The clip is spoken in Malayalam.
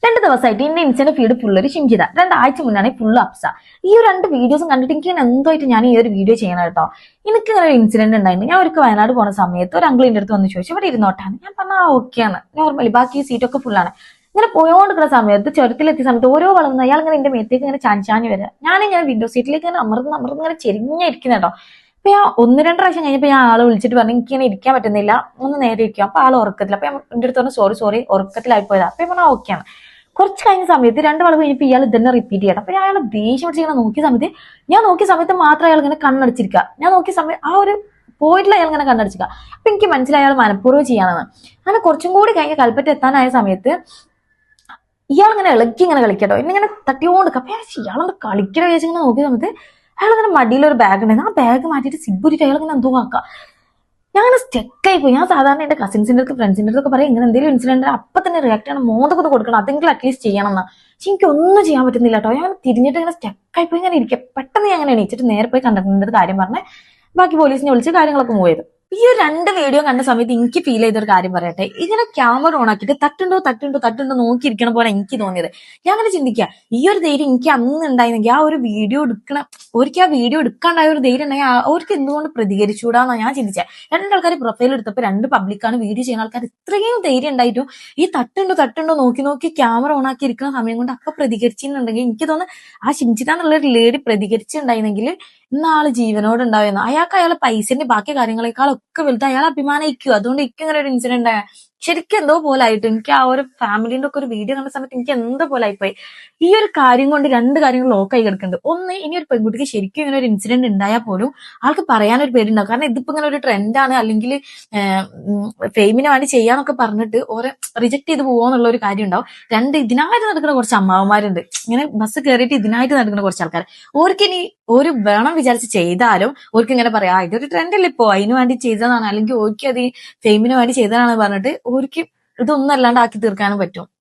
2 ദിവസമായിട്ട് എന്റെ ഇൻസ്റ്റന്റ് ഫീഡ് ഫുള്ളൊരു ഷിംജിത, 2 ആഴ്ച മുന്നാണ് ഫുള്ള് അപ്സ. ഈ 2 വീഡിയോസും കണ്ടിട്ട് എനിക്ക് എന്തായിട്ട് ഞാൻ ഈ ഒരു വീഡിയോ ചെയ്യണം കേട്ടോ. എനിക്ക് ഇങ്ങനെ ഒരു ഇൻസിഡന്റ് ഉണ്ടായിരുന്നു. ഞാൻ ഒരിക്കൽ വയനാട് പോണ സമയത്ത് ഒരു അങ്കിളിന്റെ അടുത്ത് വന്ന് ചോദിച്ചു, ഇവിടെ ഇരുന്നോട്ടാണ്. ഞാൻ പറഞ്ഞാൽ ഓക്കെയാണ്, നോർമലി ബാക്കി സീറ്റൊക്കെ ഫുള്ളാണ്. ഇങ്ങനെ പോയോണ്ടിരിക്കുന്ന സമയത്ത് ചുരത്തിലെത്തിയ സമയത്ത് ഓരോ വളർന്ന് അയാൾ ഇങ്ങനെ എന്റെ മേത്തേക്ക് ഇങ്ങനെ ചാഞ്ചാഞ്ഞ് വരിക. ഞാനിങ്ങനെ വിൻഡോ സീറ്റിലേക്ക് ഇങ്ങനെ അമർന്ന് ഇങ്ങനെ ചെരിഞ്ഞിരിക്കുന്ന കേട്ടോ. അപ്പൊ ഞാൻ 1-2 പ്രാവശ്യം കഴിഞ്ഞപ്പോ ഞാൻ ആളെ വിളിച്ചിട്ട് പറഞ്ഞു എനിക്ക് ഇങ്ങനെ ഇരിക്കാൻ പറ്റുന്നില്ല, ഒന്ന് നേരെ ഇരിക്കും. അപ്പൊ ആൾ ഉറക്കത്തില്ല. അപ്പൊ എന്റെ അടുത്ത് പറഞ്ഞു സോറി ഉറക്കത്തിലായി പോയതാ. അപ്പൊ ഞാൻ പറഞ്ഞാൽ ഓക്കെയാണ്. കുറച്ച് കഴിഞ്ഞ സമയത്ത് 2 വളവ് കഴിഞ്ഞപ്പോൾ ഇയാൾ ഇതന്നെ റിപ്പീറ്റ് ചെയ്യണം. അപ്പൊ അയാൾ ദേഷ്യം പിടിച്ച് ഇങ്ങനെ നോക്കിയ സമയത്ത് മാത്രം അയാൾ ഇങ്ങനെ കണ്ണടച്ചിരിക്കുക. ഞാൻ നോക്കിയ സമയത്ത് ആ ഒരു പോയിട്ടില്ല, അയാൾ ഇങ്ങനെ കണ്ണടച്ചിരിക്കുക. അപ്പൊ എനിക്ക് മനസ്സിലായി അയാൾ മനഃപൂർവ്വം ചെയ്യാനാണ്. അങ്ങനെ കുറച്ചും കൂടി കഴിഞ്ഞ് കൽപ്പറ്റ എത്താനായ സമയത്ത് ഇയാൾ ഇങ്ങനെ ഇങ്ങനെ കളിക്കട്ടോ, എന്നിങ്ങനെ തട്ടിയോണ്ട് അപ്പൊ ഇയാളെന്താ കളിക്കണ വിചാരിച്ച് ഇങ്ങനെ നോക്കിയ സമയത്ത് അയാൾ ഇങ്ങനെ മടിയിലൊരു ബാഗ് ഉണ്ടായിരുന്നു. ആ ബാഗ് മാറ്റിയിട്ട് സിബുരിട്ട് അയാൾ ഇങ്ങനെ എന്തോ ആക്കുക. ഞാൻ അങ്ങനെ സ്റ്റെക്കായി പോയി. ഞാൻ സാധാരണ എന്റെ കസിൻസിന്റെ അടുത്ത് ഫ്രണ്ട്സിന്റെ അടുത്തൊക്കെ പറയും ഇങ്ങനെ എന്തെങ്കിലും ഇൻസിഡന്റ് അപ്പൊ തന്നെ റിയാക്ട് ചെയ്യണം, മോതൊക്കെ കൊടുക്കണം, അതെങ്കിലും അറ്റ്ലീസ്റ്റ് ചെയ്യണം എന്നാ. പക്ഷെ എനിക്ക് ഒന്നും ചെയ്യാൻ പറ്റുന്നില്ല കേട്ടോ. ഞാൻ തിരിഞ്ഞിട്ട് ഇങ്ങനെ സ്റ്റെക്കായി പോയി ഇങ്ങനെ ഇരിക്കുക. പെട്ടെന്ന് ഞാൻ അങ്ങനെ എണീച്ചിട്ട് നേരെ പോയി കണ്ടക്ടറിന്റെ കാര്യം പറഞ്ഞ് ബാക്കി പോലീസിനെ വിളിച്ച് കാര്യങ്ങളൊക്കെ മൂവ് ചെയ്തു. ഈ ഒരു 2 വീഡിയോ കണ്ട സമയത്ത് എനിക്ക് ഫീൽ ചെയ്തൊരു കാര്യം പറയട്ടെ. ഇങ്ങനെ ക്യാമറ ഓൺ ആക്കിയിട്ട് തട്ടുണ്ടോ നോക്കിയിരിക്കണ പോലെ എനിക്ക് തോന്നിയത്. ഞാൻ അങ്ങനെ ചിന്തിക്കുക, ഈ ഒരു ധൈര്യം എനിക്ക് അന്ന് ഉണ്ടായിരുന്നെങ്കിൽ ആ ഒരു വീഡിയോ എടുക്കണം, ഒരിക്കൽ ആ വീഡിയോ എടുക്കാണ്ടായ ഒരു ധൈര്യം ഉണ്ടെങ്കിൽ അവർക്ക് എന്തുകൊണ്ട് പ്രതികരിച്ചൂടാന്നാണ് ഞാൻ ചിന്തിച്ചത്. 2 ആൾക്കാർ പ്രൊഫൈൽ എടുത്തപ്പോൾ 2 പബ്ലിക്കാണ്, വീഡിയോ ചെയ്യുന്ന ആൾക്കാർ ഇത്രയും ധൈര്യം ഉണ്ടായിട്ടും ഈ തട്ടുണ്ടോ നോക്കി ക്യാമറ ഓൺ ആക്കി ഇരിക്കുന്ന സമയം കൊണ്ട് അപ്പൊ പ്രതികരിച്ചിട്ടുണ്ടെങ്കിൽ എനിക്ക് തോന്നുന്നു ആ ഷിംജിത എന്നുള്ള ഒരു ലേഡി പ്രതികരിച്ചിട്ടുണ്ടായിരുന്നെങ്കിൽ ഇന്ന് ആള് ജീവനോട് ഉണ്ടാവുന്നു. അയാൾക്ക് പൈസന്റെ ബാക്കി കാര്യങ്ങളെക്കാളൊക്കെ വലുത് അയാൾ അഭിമാനിക്കും. അതുകൊണ്ട് എനിക്ക് ഇങ്ങനെ ഒരു ഇൻസിഡന്റ് ശരിക്കും എന്തോ പോലെ ആയിട്ട് എനിക്ക് ആ ഒരു ഫാമിലിന്റെ ഒക്കെ ഒരു വീഡിയോ കണ്ട സമയത്ത് എനിക്ക് എന്തോ പോലെ ആയിപ്പോയി. ഈ ഒരു കാര്യം കൊണ്ട് 2 കാര്യങ്ങൾ ലോക്കായി കിടക്കുന്നുണ്ട്. ഒന്ന്, ഇനി ഒരു പെൺകുട്ടിക്ക് ശരിക്കും ഇങ്ങനെ ഒരു ഇൻസിഡന്റ് ഉണ്ടായാൽ പോലും ആൾക്ക് പറയാനൊരു പേരുണ്ടാവും. കാരണം ഇതിപ്പോ ഇങ്ങനെ ഒരു ട്രെൻഡാണ്, അല്ലെങ്കിൽ ഫെയിമിന് വേണ്ടി ചെയ്യാന്നൊക്കെ പറഞ്ഞിട്ട് ഓരോ റിജക്ട് ചെയ്ത് പോവാന്നുള്ള ഒരു കാര്യം ഉണ്ടാവും. 2, ഇതിനായിട്ട് നടക്കുന്ന കുറച്ച് അമ്മാവന്മാരുണ്ട്. ഇങ്ങനെ ബസ് കയറിയിട്ട് ഇതിനായിട്ട് നടക്കുന്ന കുറച്ച് ആൾക്കാർ. ഓർക്കിനി ഒരു വേണം വിചാരിച്ച് ചെയ്താലും ഓർക്ക് ഇങ്ങനെ പറയാം ഇതൊരു ട്രെൻഡല്ലേ ഇപ്പോ, അതിന് വേണ്ടി ചെയ്തതാണ്, അല്ലെങ്കിൽ ഓർക്ക് അത് ഫെയിമിന് വേണ്ടി ചെയ്തതാണ് പറഞ്ഞിട്ട് ഓർക്ക് ഇതൊന്നും അല്ലാണ്ട് ആക്കി തീർക്കാനും പറ്റും.